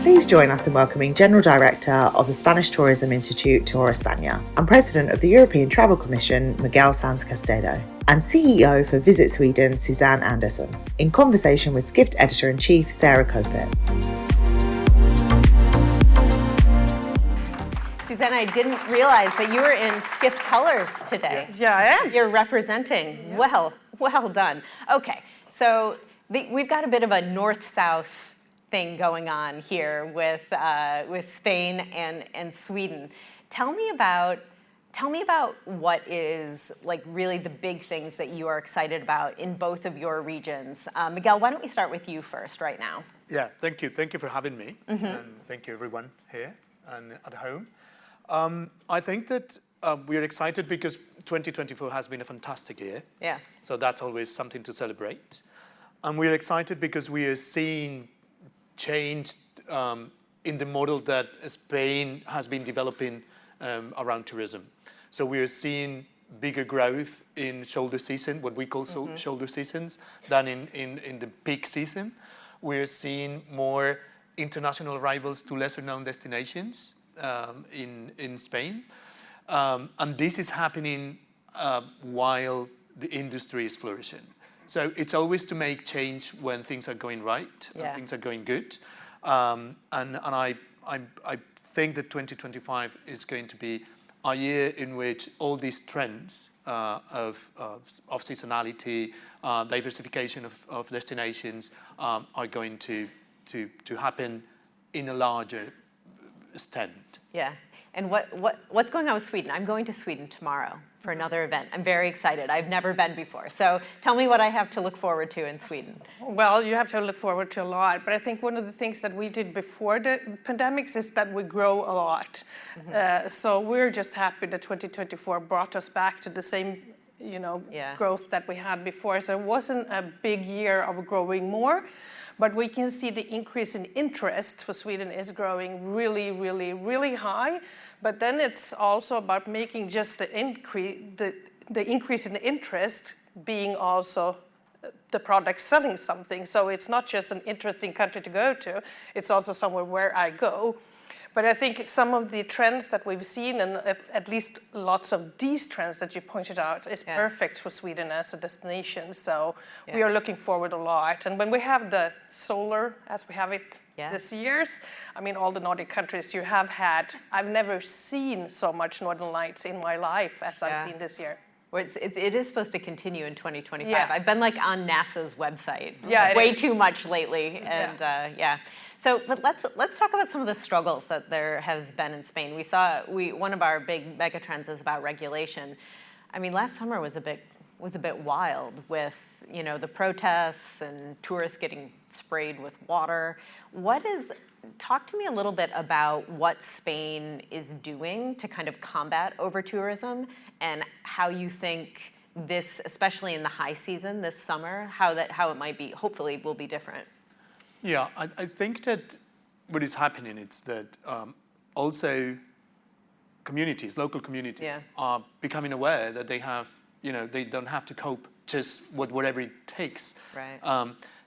Please join us in welcoming General Director of the Spanish Tourism Institute, TURESPAña, and President of the European Travel Commission, Miguel Sanz, and CEO for VisitSweden, Susanne Andersson, in conversation with Skift Editor-in-Chief, Kopit. Susanne, I didn't realize that you were in Skift colors today. Yeah, I am. You're representing. Yeah. Well done. Okay, so we've got a bit of a north-south thing going on here with Spain and Sweden. Tell me about what is like really the big things that you are excited about in both of your regions. Miguel, why don't we start with you first right now? Yeah, thank you. Thank you for having me. Mm-hmm. And thank you everyone here and at home. I think that we're excited because 2024 has been a fantastic year. Yeah. So that's always something to celebrate. And we're excited because we are seeing change in the model that Spain has been developing around tourism. So we are seeing bigger growth in shoulder season, what we call shoulder seasons, than in the peak season. We're seeing more international arrivals to lesser known destinations in Spain. And this is happening while the industry is flourishing. So it's always to make change when things are going right and things are going good. And I think that 2025 is going to be a year in which all these trends of seasonality, diversification of destinations are going to happen in a larger extent. Yeah. And what's going on with Sweden? I'm going to Sweden tomorrow for another event. I'm very excited. I've never been before. So tell me what I have to look forward to in Sweden. Well, you have to look forward to a lot. But I think one of the things that we did before the pandemics is that we grow a lot. Mm-hmm. So we're just happy that 2024 brought us back to the same growth that we had before. So it wasn't a big year of growing more. But we can see the increase in interest for Sweden is growing really, really, really high. But then it's also about making just the increase in interest being also the product selling something. So it's not just an interesting country to go to, it's also somewhere where I go. But I think some of the trends that we've seen, and at least lots of these trends that you pointed out, is perfect for Sweden as a destination. So we are looking forward a lot. And when we have the solar, as we have it this year, I mean, all the Nordic countries you have had, I've never seen so much Northern Lights in my life as I've seen this year. Well, it is supposed to continue in 2025. Yeah. I've been like on NASA's website way too much lately, and So, but let's talk about some of the struggles that there has been in Spain. One of our big megatrends is about regulation. I mean, last summer was a bit wild with the protests and tourists getting sprayed with water. Talk to me a little bit about what Spain is doing to kind of combat over-tourism and how you think this, especially in the high season this summer, how it might be, hopefully will be different. Yeah, I think that what is happening is that also local communities are becoming aware that they have, they don't have to cope just with whatever it takes. Right.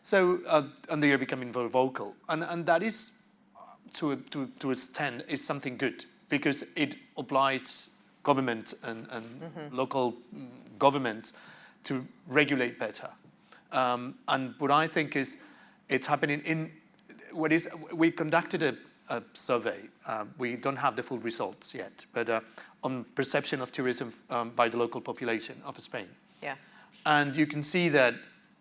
And they are becoming very vocal. And that is, to an extent, is something good because it obliges government and local governments to regulate better. And what I think is, it's happening we conducted a survey. We don't have the full results yet, but on perception of tourism by the local population of Spain. Yeah. And you can see that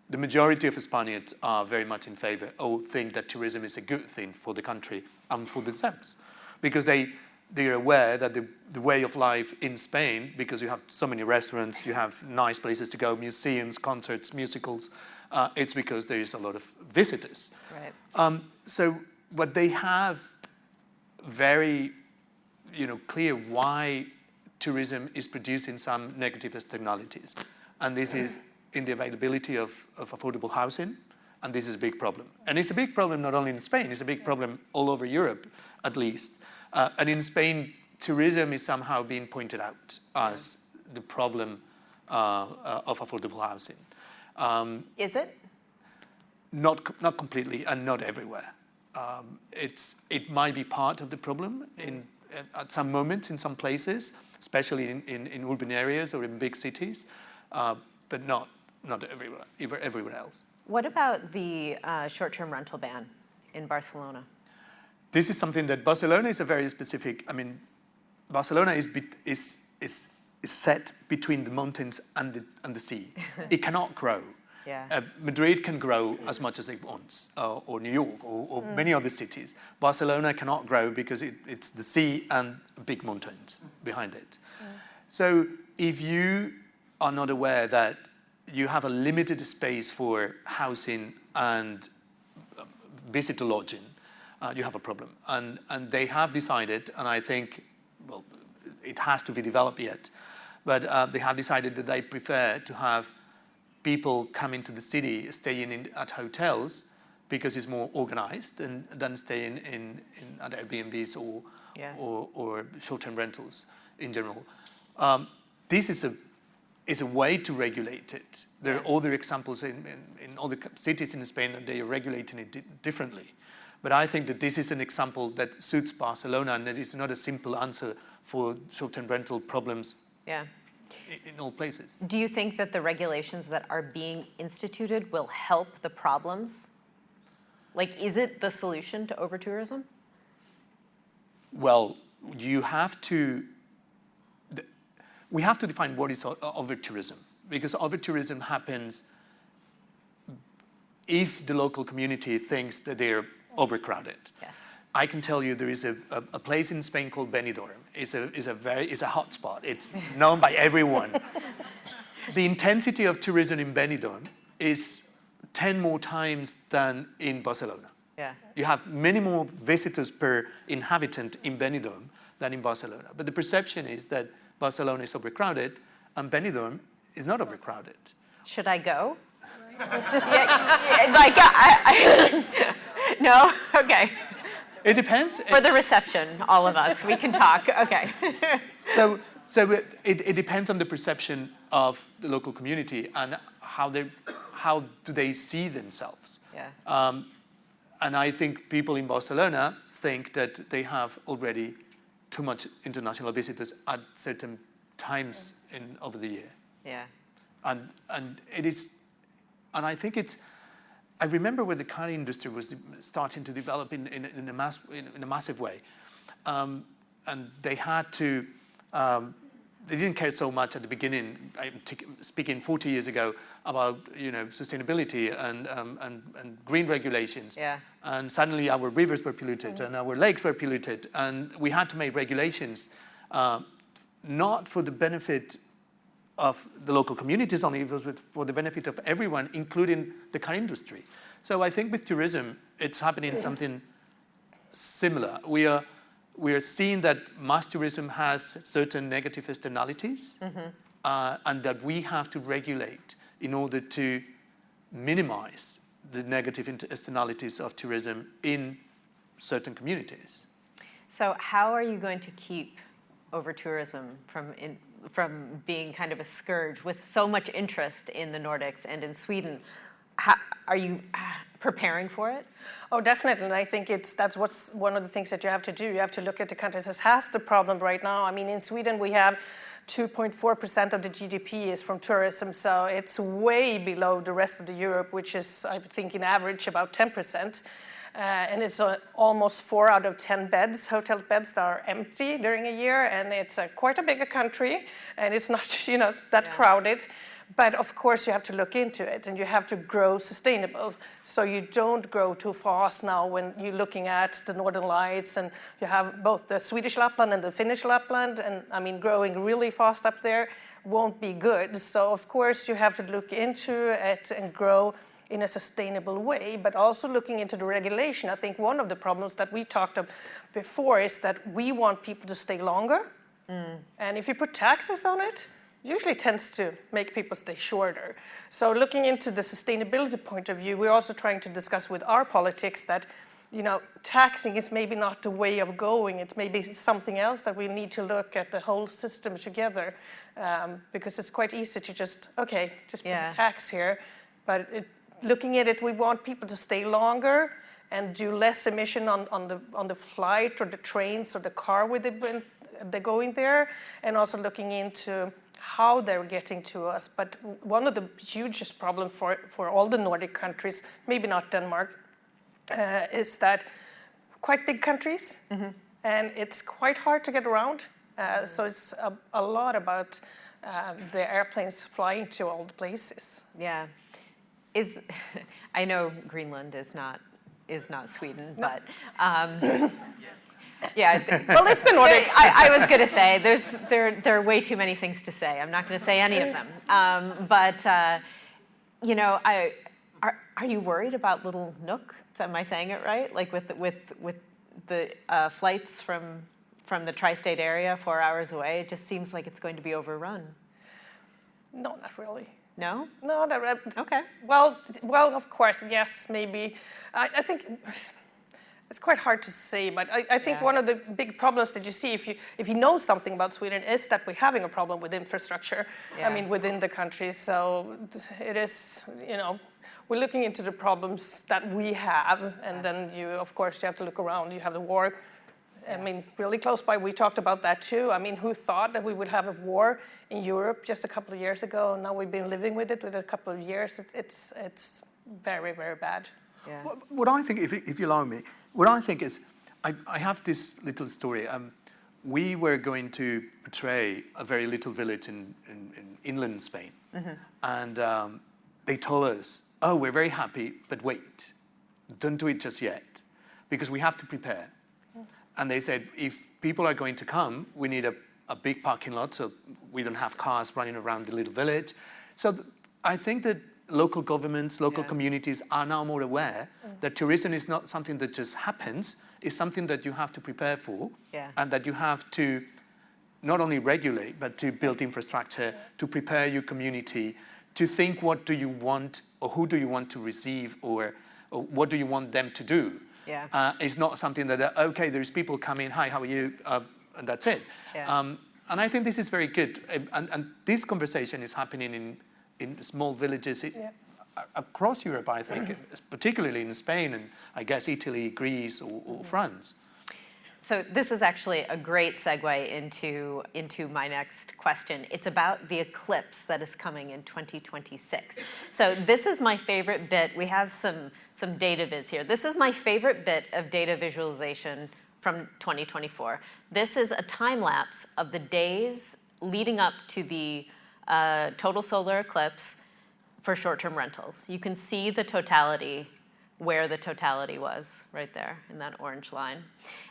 the majority of Spaniards are very much in favor or think that tourism is a good thing for the country and for themselves. Because they are aware that the way of life in Spain, because you have so many restaurants, you have nice places to go, museums, concerts, musicals, it's because there is a lot of visitors. Right. But they have very, clear why tourism is producing some negative externalities. And this is in the availability of affordable housing, and this is a big problem. And it's a big problem not only in Spain, it's a big problem all over Europe, at least. And in Spain, tourism is somehow being pointed out as the problem of affordable housing. Is it? Not completely and not everywhere. it might be part of the problem at some moments in some places, especially in urban areas or in big cities, but not everywhere else. What about the short-term rental ban in Barcelona? This is something that Barcelona is a very specific. I mean, Barcelona is set between the mountains and the sea. It cannot grow. Yeah. Madrid can grow as much as it wants, or New York, or many other cities. Barcelona cannot grow because it's the sea and big mountains behind it. So if you are not aware that you have a limited space for housing and visitor lodging, you have a problem. And they have decided, and I think, well, it has to be developed yet, but they have decided that they prefer to have people coming to the city staying at hotels because it's more organized than staying at Airbnbs or short-term rentals in general. This is a way to regulate it. There are other examples in other cities in Spain that they are regulating it differently. But I think that this is an example that suits Barcelona, and that is not a simple answer for short-term rental problems in all places. Do you think that the regulations that are being instituted will help the problems? Like, is it the solution to over-tourism? Well, we have to define what is over-tourism, because over-tourism happens if the local community thinks that they're overcrowded. Yes. I can tell you there is a place in Spain called Benidorm. It's a hot spot. It's known by everyone. The intensity of tourism in Benidorm is 10 more times than in Barcelona. Yeah. You have many more visitors per inhabitant in Benidorm than in Barcelona. But the perception is that Barcelona is overcrowded and Benidorm is not overcrowded. Should I go? No? Okay. It depends. For the reception, all of us, we can talk. Okay. So it depends on the perception of the local community and how do they see themselves. Yeah. And I think people in Barcelona think that they have already too much international visitors at certain times over the year. Yeah. And it is, and I think it's. I remember when the car industry was starting to develop in a massive way, and they had to. They didn't care so much at the beginning. I'm speaking 40 years ago about sustainability and green regulations. Yeah. And suddenly our rivers were polluted and our lakes were polluted, and we had to make regulations, not for the benefit of the local communities only, it was for the benefit of everyone, including the car industry. So I think with tourism, it's happening something similar. We are seeing that mass tourism has certain negative externalities, and that we have to regulate in order to minimize the negative externalities of tourism in certain communities. So how are you going to keep over-tourism from being kind of a scourge with so much interest in the Nordics and in Sweden? Are you preparing for it? Oh, definitely. And I think that's what's one of the things that you have to do. You have to look at the countries that has the problem right now. I mean, in Sweden, we have 2.4% of the GDP is from tourism. So it's way below the rest of the Europe, which is, I think, in average about 10%. And it's almost 4 out of 10 hotel beds that are empty during a year. And it's quite a bigger country. And it's not, that crowded. But of course, you have to look into it, and you have to grow sustainable. So you don't grow too fast now when you're looking at the Northern Lights, and you have both the Swedish Lapland and the Finnish Lapland. And I mean, growing really fast up there won't be good. So of course, you have to look into it and grow in a sustainable way, but also looking into the regulation. I think one of the problems that we talked of before is that we want people to stay longer. And if you put taxes on it, usually tends to make people stay shorter. So looking into the sustainability point of view, we're also trying to discuss with our politics that, taxing is maybe not the way of going. It's maybe something else that we need to look at the whole system together, because it's quite easy to just put a tax here. But looking at it, we want people to stay longer, and do less emission on the flight or the trains or the car with they're going there, and also looking into how they're getting to us. But one of the hugest problems for all the Nordic countries, maybe not Denmark, is that quite big countries, and it's quite hard to get around. So it's a lot about the airplanes flying to all the places. Yeah. I know Greenland is not Sweden, no. But yeah. Well, it's the Nordics. I was going to say there are way too many things to say. I'm not going to say any of them. But you know, are you worried about little Nook? Am I saying it right? Like with the flights from the tri-state area 4 hours away, it just seems like it's going to be overrun. No, not really. No? No, not really. Okay. Well, of course, yes, maybe. I think it's quite hard to say, but I think one of the big problems that you see if you know something about Sweden is that we're having a problem with infrastructure. I mean, within the country. So it is, you know, we're looking into the problems that we have, and then of course, you have to look around. You have the war. I mean, really close by, we talked about that too. I mean, who thought that we would have a war in Europe just a couple of years ago? Now we've been living with it a couple of years. It's very, very bad. Yeah. What I think, if you allow me, what I think is, I have this little story. We were going to portray a very little village in inland Spain. And they told us, oh, we're very happy, but wait, don't do it just yet, because we have to prepare. And they said, if people are going to come, we need a big parking lot so we don't have cars running around the little village. So I think that local governments, local communities are now more aware that tourism is not something that just happens, it's something that you have to prepare for, and that you have to not only regulate, but to build infrastructure, to prepare your community, to think what do you want, or who do you want to receive, or what do you want them to do. It's not something that, okay, there's people coming, hi, how are you? And that's it. And I think this is very good. And this conversation is happening in small villages across Europe, I think, particularly in Spain and I guess Italy, Greece, or France. So this is actually a great segue into my next question. It's about the eclipse that is coming in 2026. So this is my favorite bit. We have some data viz here. This is my favorite bit of data visualization from 2024. This is a time lapse of the days leading up to the total solar eclipse for short-term rentals. You can see the totality, where the totality was, right there in that orange line.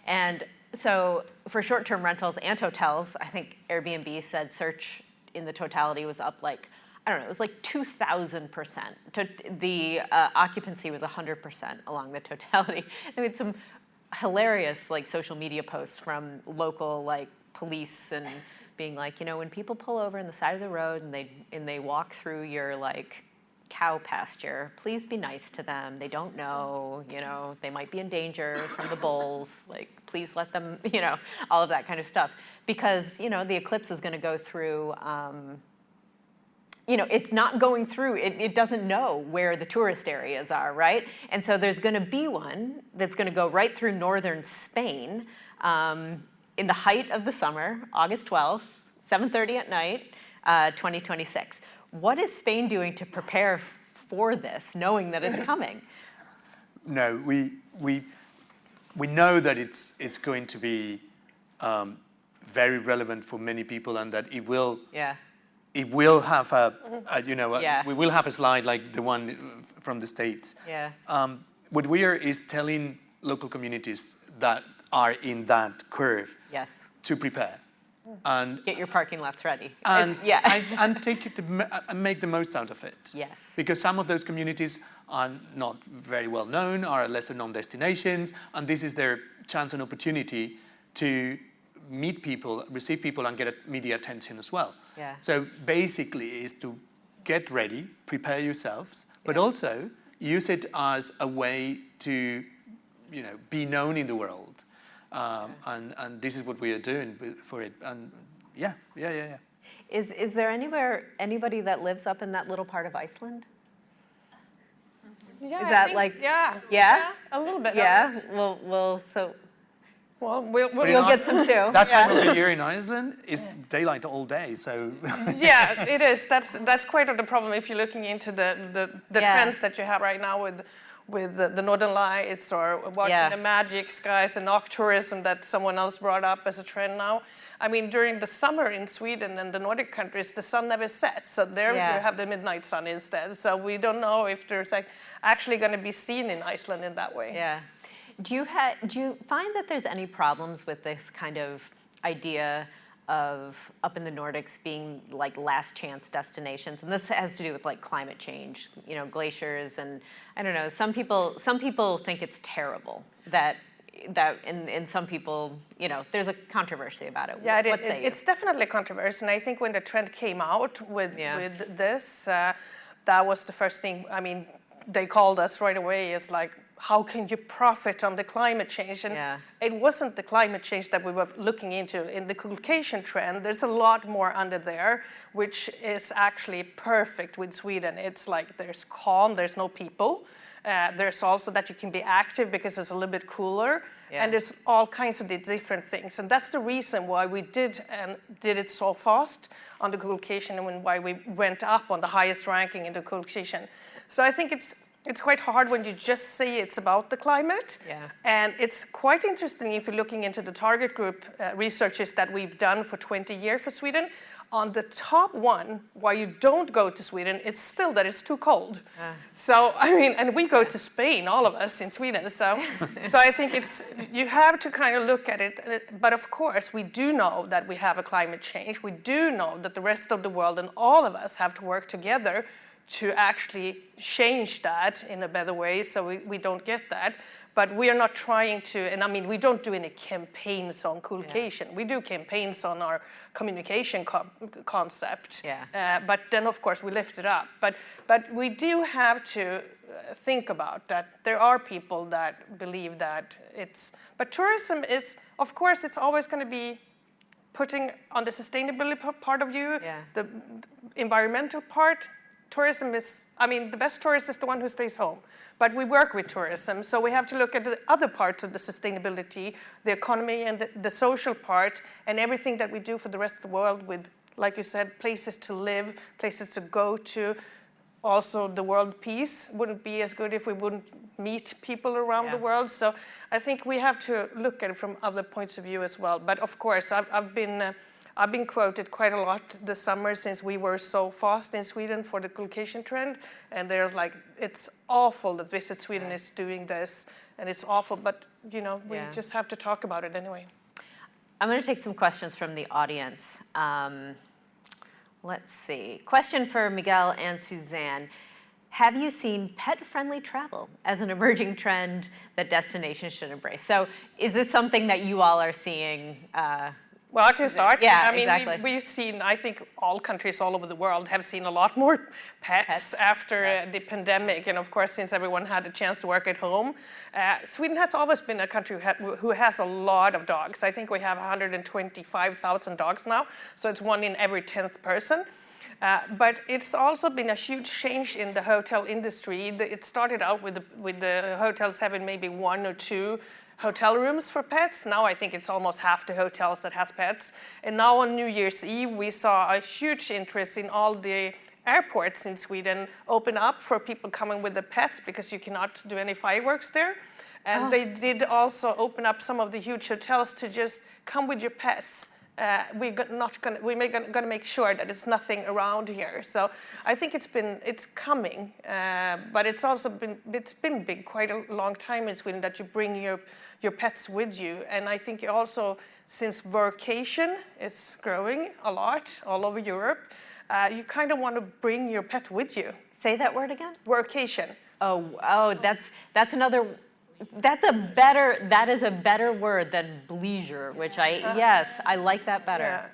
And so for short-term rentals and hotels, I think Airbnb said search in the totality was up like, I don't know, it was like 2,000%. The occupancy was 100% along the totality. I mean, some hilarious like social media posts from local like police and being like, you know, when people pull over on the side of the road and they walk through your like cow pasture, please be nice to them. They don't know, you know, they might be in danger from the bulls. Like, please let them, you know, all of that kind of stuff. Because, you know, the eclipse is going to go through, you know, it's not going through, it doesn't know where the tourist areas are, right? And so there's going to be one that's going to go right through northern Spain in the height of the summer, August 12th, 7:30 at night, 2026. What is Spain doing to prepare for this, knowing that it's coming? No, we know that it's going to be very relevant for many people, and that it will have we will have a slide like the one from the States. What we are is telling local communities that are in that curve to prepare. And get your parking lots ready. And take it and make the most out of it. Yes. Because some of those communities are not very well known, are lesser known destinations, and this is their chance and opportunity to meet people, receive people, and get media attention as well. So basically, is to get ready, prepare yourselves, but also use it as a way to, you know, be known in the world. And this is what we are doing for it. And Is there anybody that lives up in that little part of Iceland? Yeah, Is that like? Yeah, a little bit. Yeah. We'll get some too. That time of the year in Iceland is daylight all day, so. Yeah, it is. That's quite the problem if you're looking into the trends that you have right now with the Northern Lights or watching the magic skies, the noctourism that someone else brought up as a trend now. I mean, during the summer in Sweden and the Nordic countries, the sun never sets. So there you have the midnight sun instead. So we don't know if there's actually going to be seen in Iceland in that way. Yeah. Do you find that there's any problems with this kind of idea of up in the Nordics being like last chance destinations? And this has to do with like climate change, glaciers, and I don't know. Some people think it's terrible that in some people, there's a controversy about it. Yeah, it's definitely a controversy, and I think when the trend came out with this, that was the first thing. I mean, they called us right away. It's like, how can you profit on the climate change? And it wasn't the climate change that we were looking into. In the collocation trend, there's a lot more under there, which is actually perfect with Sweden. It's like there's calm, there's no people. There's also that you can be active because it's a little bit cooler. And there's all kinds of different things. And that's the reason why we did it so fast on the collocation and why we went up on the highest ranking in the collocation. So I think it's quite hard when you just say it's about the climate. And it's quite interesting if you're looking into the target group researches that we've done for 20 years for Sweden. On the top one, why you don't go to Sweden, it's still that it's too cold. So, I mean, and we go to Spain, all of us in Sweden. So I think you have to kind of look at it. But of course, we do know that we have a climate change. We do know that the rest of the world and all of us have to work together to actually change that in a better way so we don't get that. But we are not trying to, and I mean, we don't do any campaigns on collocation. We do campaigns on our communication concept. But then, of course, we lift it up. But we do have to think about that there are people that believe that but tourism is, of course, it's always going to be putting on the sustainability part of you, the environmental part. Tourism is, I mean, the best tourist is the one who stays home. But we work with tourism, so we have to look at the other parts of the sustainability, the economy and the social part, and everything that we do for the rest of the world with, like you said, places to live, places to go to. Also, the world peace wouldn't be as good if we wouldn't meet people around the world. So I think we have to look at it from other points of view as well. But of course, I've been quoted quite a lot this summer since we were so fast in Sweden for the collocation trend. And they're like, it's awful that Visit Sweden is doing this. And it's awful, but we just have to talk about it anyway. I'm going to take some questions from the audience. Let's see. Question for Miguel and Susanne. Have you seen pet-friendly travel as an emerging trend that destinations should embrace? So is this something that you all are seeing? Well, I can start. Yeah, I mean, exactly. We've seen, I think all countries all over the world have seen a lot more pets after the pandemic. And of course, since everyone had a chance to work at home. Sweden has always been a country who has a lot of dogs. I think we have 125,000 dogs now. So it's 1 in every 10th person. But it's also been a huge change in the hotel industry. It started out with the hotels having maybe 1 or 2 hotel rooms for pets. Now I think it's almost half the hotels that has pets. And now on New Year's Eve, we saw a huge interest in all the airports in Sweden open up for people coming with their pets because you cannot do any fireworks there. And they did also open up some of the huge hotels to just come with your pets. We're gonna make sure that it's nothing around here. So I think it's coming, but it's been big quite a long time in Sweden that you bring your pets with you. And I think also since workation is growing a lot all over Europe, you kind of want to bring your pet with you. Say that word again. Workation. Oh, that's another. That is a better word than bleisure, which I like that better. Yeah.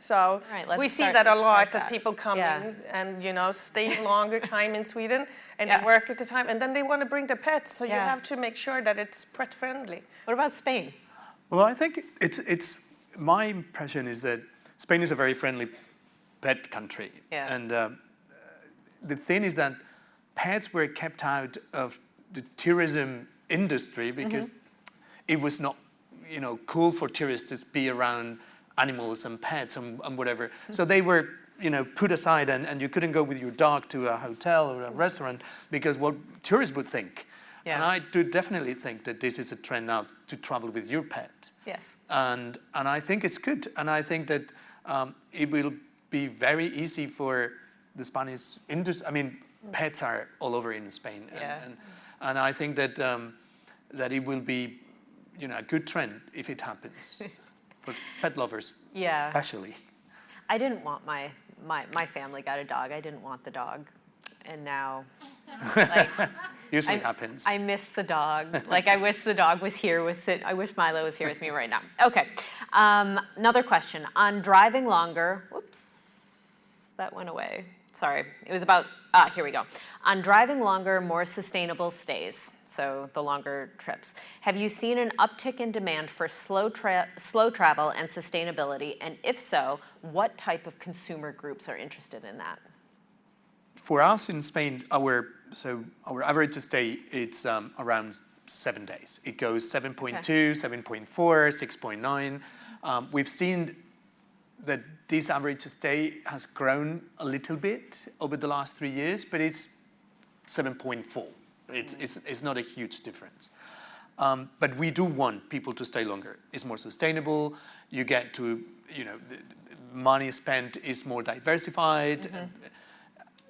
So we see that a lot, that people come in and stay longer time in Sweden and they work at a time, and then they want to bring their pets. So you have to make sure that it's pet friendly. What about Spain? Well, I think it's my impression is that Spain is a very friendly pet country, and the thing is that pets were kept out of the tourism industry because it was not, cool for tourists to be around animals and pets and whatever. So they were, put aside, and you couldn't go with your dog to a hotel or a restaurant because what tourists would think. Yeah. And I do definitely think that this is a trend now to travel with your pet. Yes. And I think it's good. And I think that it will be very easy for the Spanish industry. I mean, pets are all over in Spain. And I think that that it will be, a good trend if it happens for pet lovers, especially. I didn't want my family got a dog. I didn't want the dog. And now, usually happens. I miss the dog. I wish the dog was here I wish Milo was here with me right now. Okay. Another question. On driving longer, whoops, that went away. Sorry. It was about, here we go. On driving longer, more sustainable stays, so the longer trips, have you seen an uptick in demand for slow travel and sustainability? And if so, what type of consumer groups are interested in that? For us in Spain, our average stay, it's around 7 days. It goes 7.2, 7.4, 6.9. We've seen that this average stay has grown a little bit over the last 3 years, but it's 7.4. It's not a huge difference. But we do want people to stay longer. It's more sustainable. You get to, money spent is more diversified.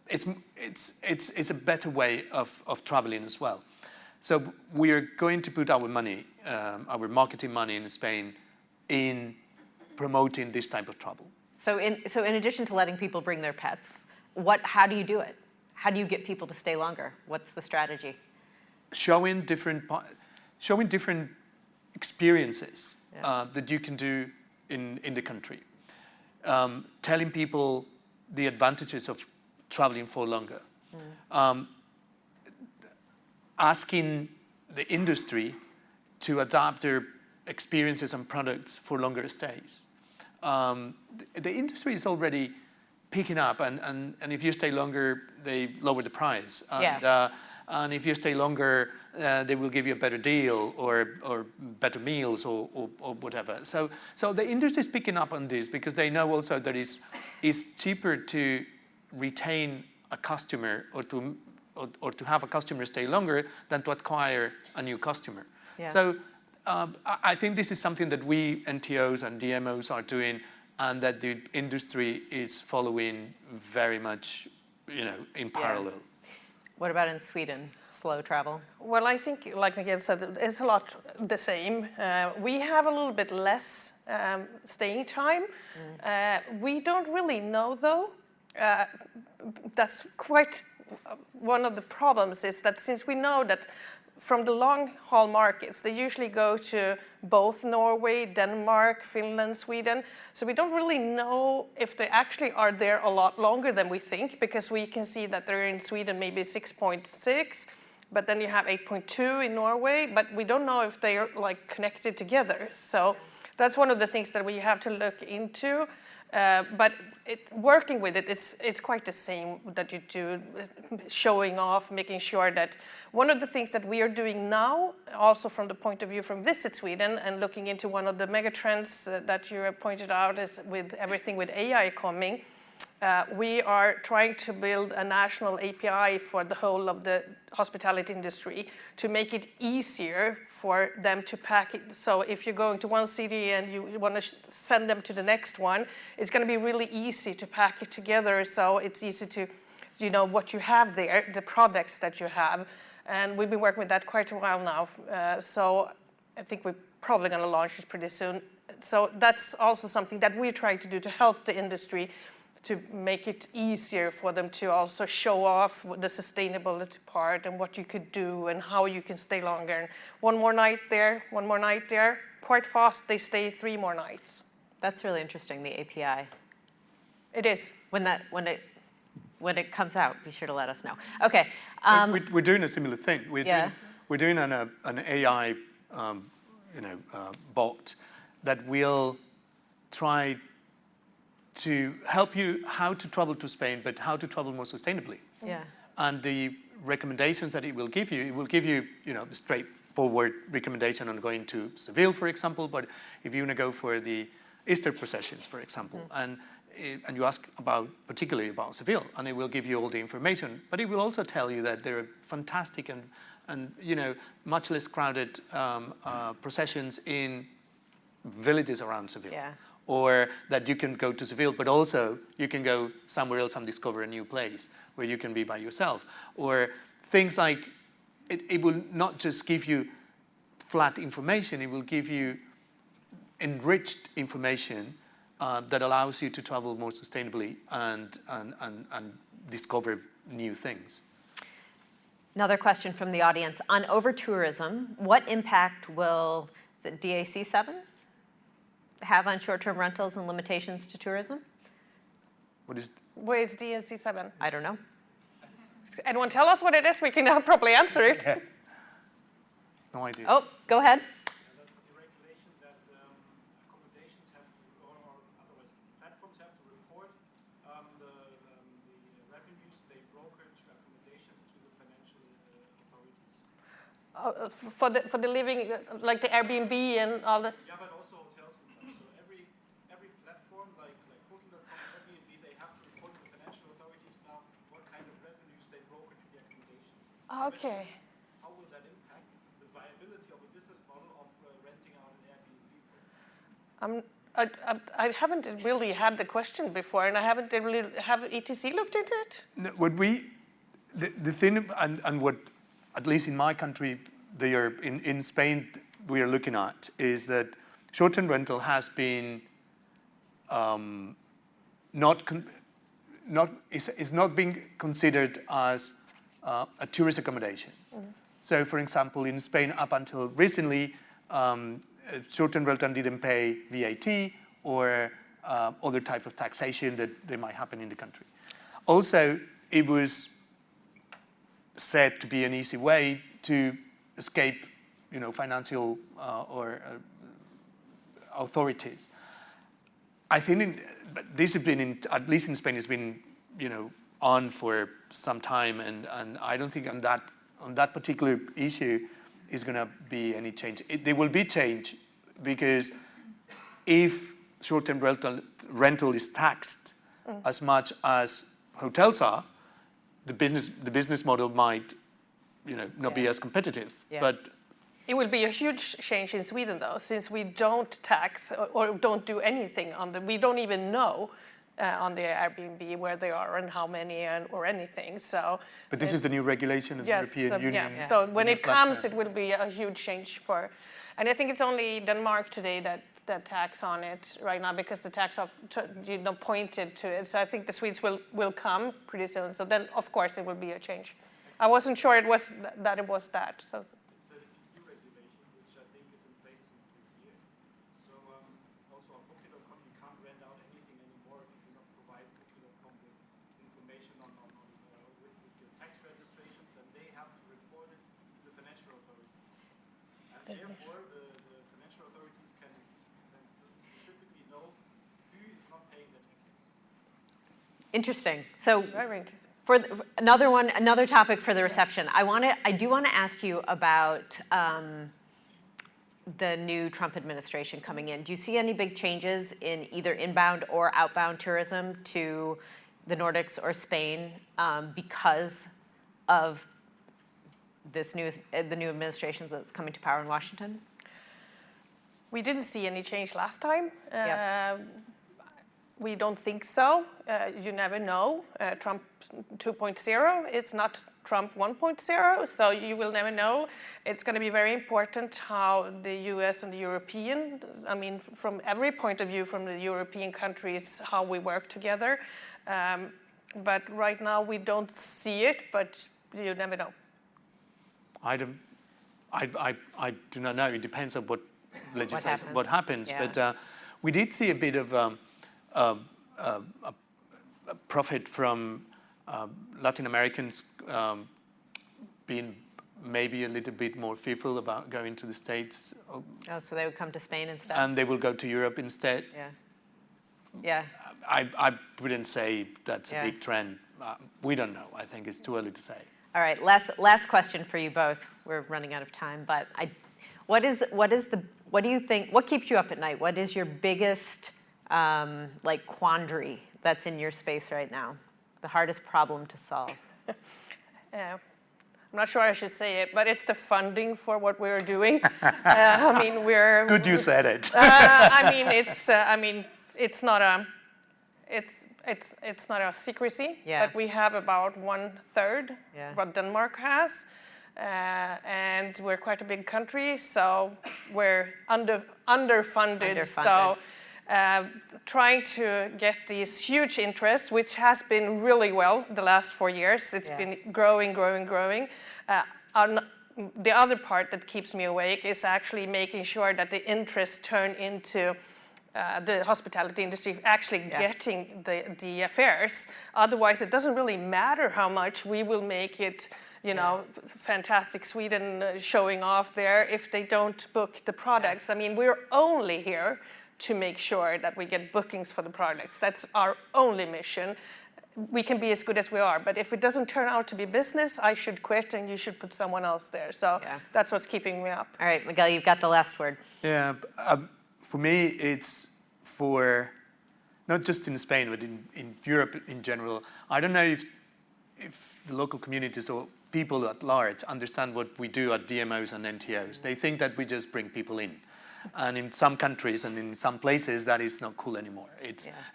It's a better way of traveling as well. So we are going to put our money, our marketing money in Spain, in promoting this type of travel. So in addition to letting people bring their pets, how do you do it? How do you get people to stay longer? What's the strategy? Showing different experiences that you can do in the country. Telling people the advantages of traveling for longer. Asking the industry to adapt their experiences and products for longer stays. The industry is already picking up, and if you stay longer, they lower the price. And if you stay longer, they will give you a better deal or better meals or whatever. So the industry is picking up on this because they know also that it's cheaper to retain a customer or to have a customer stay longer than to acquire a new customer. Yeah. So I think this is something that we NTOs and DMOs are doing, and that the industry is following very much, in parallel. What about in Sweden, slow travel? Well, I think, like Miguel said, it's a lot the same. We have a little bit less staying time. We don't really know, though. That's quite one of the problems, is that since we know that from the long haul markets, they usually go to both Norway, Denmark, Finland, Sweden. So we don't really know if they actually are there a lot longer than we think, because we can see that they're in Sweden maybe 6.6, but then you have 8.2 in Norway, but we don't know if they are connected together. So that's one of the things that we have to look into. But working with it, it's quite the same that you do, showing off, making sure that one of the things that we are doing now, also from the point of view from Visit Sweden, and looking into one of the megatrends that you have pointed out, is with everything with AI coming, we are trying to build a national API for the whole of the hospitality industry to make it easier for them to pack it. So if you're going to one city and you want to send them to the next one, it's going to be really easy to pack it together. So it's easy to, what you have there, the products that you have. And we've been working with that quite a while now. So I think we're probably going to launch it pretty soon. So that's also something that we're trying to do to help the industry, to make it easier for them to also show off the sustainability part and what you could do and how you can stay longer. And one more night there, quite fast they stay 3 more nights. That's really interesting, the API. It is. When it comes out, be sure to let us know. Okay. We're doing a similar thing. We're doing an AI bot that will try to help you how to travel to Spain, but how to travel more sustainably. Yeah. And the recommendations that it will give you the straightforward recommendation on going to Seville, for example. But if you want to go for the Easter processions, for example, and you ask particularly about Seville, and it will give you all the information. But it will also tell you that there are fantastic and much less crowded processions in villages around Seville. Yeah. Or that you can go to Seville, but also you can go somewhere else and discover a new place where you can be by yourself. Or things like, it will not just give you flat information, it will give you enriched information that allows you to travel more sustainably and discover new things. Another question from the audience. On over-tourism, what impact will, is it DAC 7? Have on short-term rentals and limitations to tourism? Where is DNC 7? I don't know. Anyone tell us what it is? We can probably answer it. Yeah. No idea. Oh, go ahead. The regulation that accommodations have to, or otherwise platforms have to report the revenues they brokered to accommodations to the financial authorities. For the living, like the Airbnb and all the. Yeah, but also hotels and stuff. So every platform like Booking.com, Airbnb, they have to report to the financial authorities now what kind of revenues they brokered to the accommodations. Okay. How will that impact the viability of a business model of renting out an Airbnb? I haven't really had the question before, and I haven't really have ETC looked into it. No, the thing, and what, at least in my country, they are in Spain, we are looking at is that short-term rental has been is not being considered as a tourist accommodation. So, for example, in Spain, up until recently, short-term rental didn't pay VAT or other type of taxation that might happen in the country. Also, it was said to be an easy way to escape, financial or authorities. I think this has been, at least in Spain, has been, on for some time, and I don't think on that particular issue is going to be any change. There will be change because if short-term rental is taxed as much as hotels are, the business model might, not be as competitive. Yeah. But It will be a huge change in Sweden, though, since we don't tax or don't do anything we don't even know on the Airbnb where they are and how many or anything. So. But this is the new regulation of the European Union. Yeah. So when it comes, it will be a huge change and I think it's only Denmark today that tax on it right now because the tax pointed to it. So I think the Swedes will come pretty soon. So then, of course, it will be a change. I wasn't sure it was that. So. It's a EU regulation, which I think is in place since this year. So also on Booking.com, you can't rent out anything anymore if you do not provide Booking.com with information with your tax registrations, and they have to report it to the financial authorities. And therefore, the financial authorities can specifically know who is not paying their taxes. Interesting. So Very interesting. for another topic for the reception, I do want to ask you about the new Trump administration coming in. Do you see any big changes in either inbound or outbound tourism to the Nordics or Spain because of the new administration that's coming to power in Washington? We didn't see any change last time. Yep. We don't think so. You never know. Trump 2.0 is not Trump 1.0, so you will never know. It's going to be very important how the US and the European, from every point of view from the European countries, how we work together. But right now we don't see it, but you never know. I do not know. It depends on what legislation, what happens. Yeah. But we did see a bit of a profit from Latin Americans being maybe a little bit more fearful about going to the States. Oh, so they would come to Spain instead? And they will go to Europe instead. Yeah. I wouldn't say that's a big trend. We don't know. I think it's too early to say. All right, last question for you both. We're running out of time, but what do you think, what keeps you up at night? What is your biggest like quandary that's in your space right now? The hardest problem to solve? I'm not sure I should say it, but it's the funding for what we're doing. I mean, we're good. You said it. I mean, it's not a secrecy, but we have about 1/3 what Denmark has, and we're quite a big country, so we're underfunded. So trying to get these huge interests, which has been really well the last 4 years. It's been growing. The other part that keeps me awake is actually making sure that the interests turn into the hospitality industry actually getting the affairs. Otherwise, it doesn't really matter how much we will make it, fantastic Sweden showing off there if they don't book the products. I mean, we're only here to make sure that we get bookings for the products. That's our only mission. We can be as good as we are, but if it doesn't turn out to be business, I should quit and you should put someone else there. So that's what's keeping me up. All right, Miguel, you've got the last word. Yeah, for me, it's for, not just in Spain, but in Europe in general. I don't know if the local communities or people at large understand what we do at DMOs and NTOs. They think that we just bring people in. And in some countries and in some places, that is not cool anymore.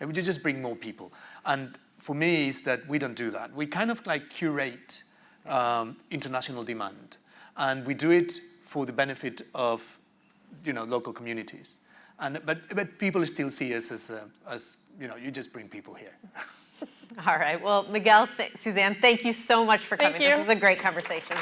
We just bring more people. And for me, is that we don't do that. We kind of like curate international demand. And we do it for the benefit of, local communities. But people still see us as you just bring people here. All right. Well, Miguel, Susanne, thank you so much for coming. Thank you. This was a great conversation.